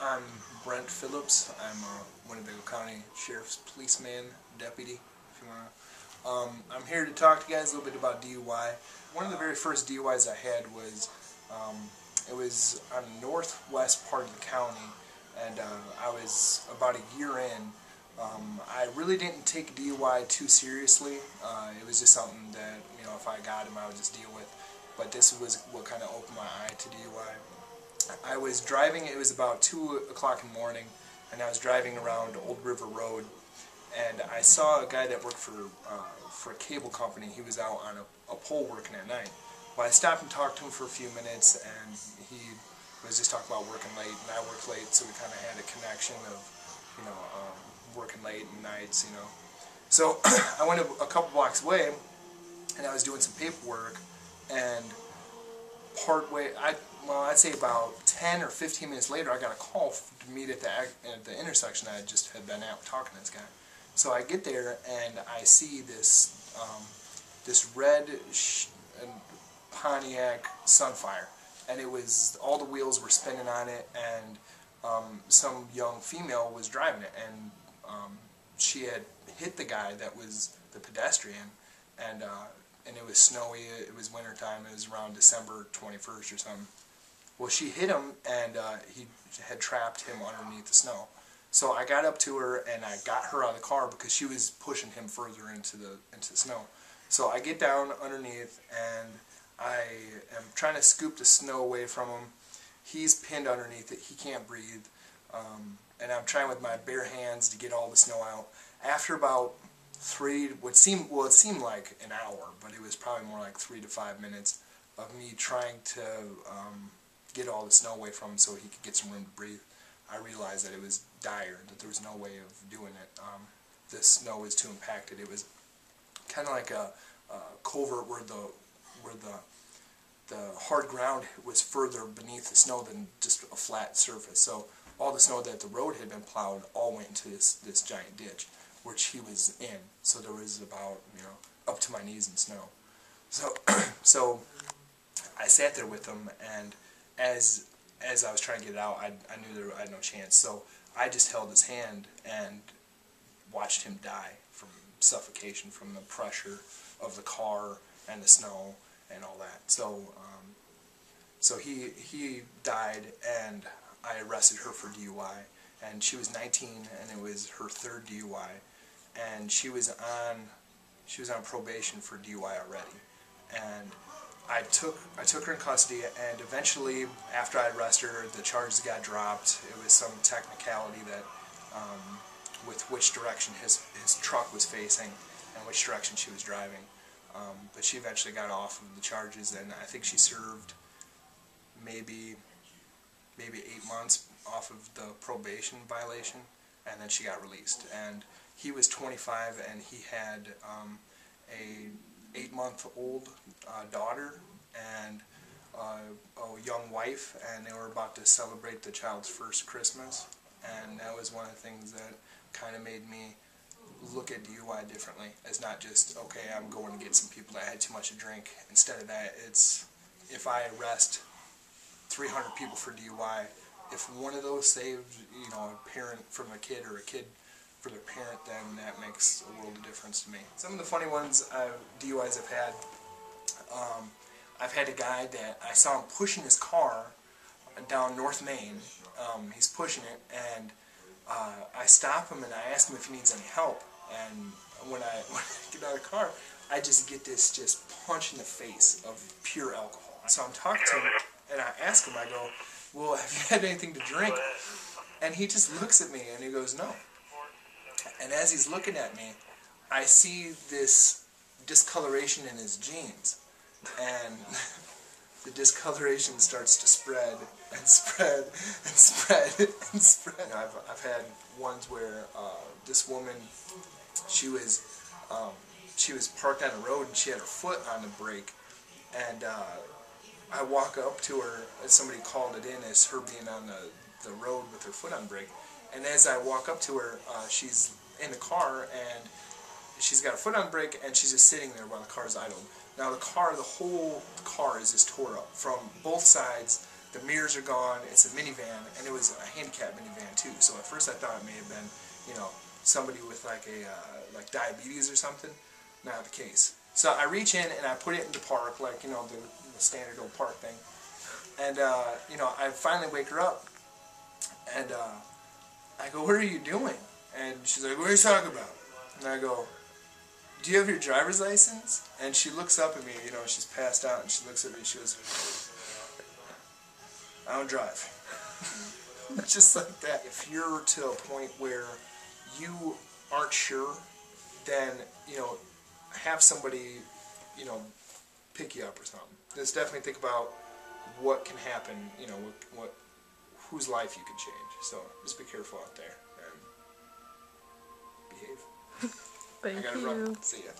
I'm Brent Phillips. I'm Winnebago County Sheriff's Policeman Deputy, if you want to. I'm here to talk to you guys a little bit about DUI. One of the very first DUIs I had was, it was on the northwest part of the county, and I was about a year in. I really didn't take DUI too seriously. It was just something that, you know, if I got him, I would just deal with. But this was what kind of opened my eye to DUI. I was driving, it was about 2 o'clock in the morning, and I was driving around Old River Road, and I saw a guy that worked for a cable company. He was out on a pole working at night. Well, I stopped and talked to him for a few minutes, and he was just talking about working late, and I work late, so we kind of had a connection of, you know, working late and nights, you know. So I went a couple blocks away, and I was doing some paperwork, and partway, I'd say about 10 or 15 minutes later, I got a call to meet at the intersection I just had been at talking to this guy. So I get there and I see this this red Pontiac Sunfire, and it was, all the wheels were spinning on it, and some young female was driving it, and she had hit the guy that was the pedestrian, and it was snowy, it was wintertime, it was around December 21st or something. Well, she hit him, and he had trapped him underneath the snow. So I got up to her, and I got her out of the car because she was pushing him further into the snow. So I get down underneath, and I am trying to scoop the snow away from him. He's pinned underneath it, he can't breathe, and I'm trying with my bare hands to get all the snow out. After about it seemed like an hour, but it was probably more like 3 to 5 minutes of me trying to get all the snow away from him so he could get some room to breathe. I realized that it was dire, that there was no way of doing it. The snow was too impacted. It was kind of like a culvert where the hard ground was further beneath the snow than just a flat surface. So all the snow that the road had been plowed all went into this giant ditch, which he was in. So there was about, you know, up to my knees in snow. So I sat there with him, and as I was trying to get it out, I knew I had no chance. So I just held his hand and watched him die from suffocation from the pressure of the car and the snow and all that. So he died, and I arrested her for DUI, and she was 19, and it was her third DUI, and she was on probation for DUI already, and I took her in custody, and eventually, after I arrested her, the charges got dropped. It was some technicality that with which direction his truck was facing and which direction she was driving. But she eventually got off of the charges, and I think she served maybe 8 months off of the probation violation, and then she got released. And he was 25, and he had a 8-month-old daughter and a young wife, and they were about to celebrate the child's first Christmas, and that was one of the things that kind of made me look at DUI differently, as not just, okay, I'm going to get some people that had too much to drink. Instead of that, it's, if I arrest 300 people for DUI, if one of those saved, you know, a parent from a kid, or a kid for their parent, then that makes a world of difference to me. Some of the funny ones, DUIs I've had a guy that I saw him pushing his car down North Main. He's pushing it, and I stop him and I ask him if he needs any help. And when I get out of the car, I just get this punch in the face of pure alcohol. So I'm talking to him, and I ask him, I go, well, have you had anything to drink? And he just looks at me and he goes, no. And as he's looking at me, I see this discoloration in his jeans, and the discoloration starts to spread and spread and spread and spread. I've had ones where this woman, she was parked on the road, and she had her foot on the brake, and I walk up to her, and somebody called it in as her being on the road with her foot on the brake. And as I walk up to her, she's in the car, and she's got her foot on the brake, and she's just sitting there while the car's idle. Now the whole car is just tore up from both sides. The mirrors are gone. It's a minivan, and it was a handicapped minivan too. So at first I thought it may have been, you know, somebody with like like diabetes or something. Not the case. So I reach in and I put it into park, like, you know, the standard old park thing. And you know, I finally wake her up, and I go, "What are you doing?" And she's like, "What are you talking about?" And I go, "Do you have your driver's license?" And she looks up at me, you know, she's passed out, and she looks at me, she goes, "I don't drive." Just like that. If you're to a point where you aren't sure, then, you know, have somebody, you know, pick you up or something. Just definitely think about what can happen, you know, whose life you can change. So just be careful out there and behave. Thank I gotta you. run. See ya.